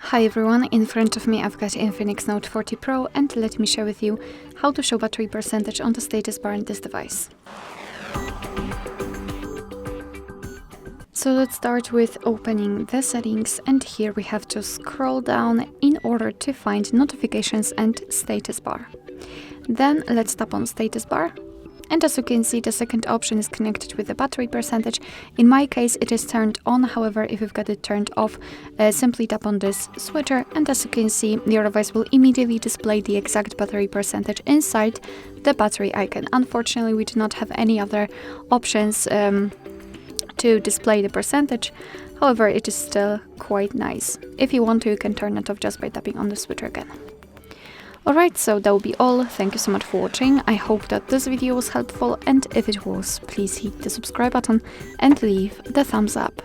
Hi everyone, in front of me I've got INFINIX Note 40 Pro, and let me share with you how to show battery percentage on the status bar in this device. So let's start with opening the settings, and here we have to scroll down in order to find notifications and status bar. Then let's tap on status bar. And as you can see, the second option is connected with the battery percentage. In my case, it is turned on. However, if you've got it turned off, simply tap on this switcher. And as you can see, your device will immediately display the exact battery percentage inside the battery icon. Unfortunately, we do not have any other options to display the percentage. However, it is still quite nice. If you want to, you can turn it off just by tapping on the switcher again. Alright, so that will be all. Thank you so much for watching. I hope that this video was helpful, and if it was, please hit the subscribe button and leave the thumbs up.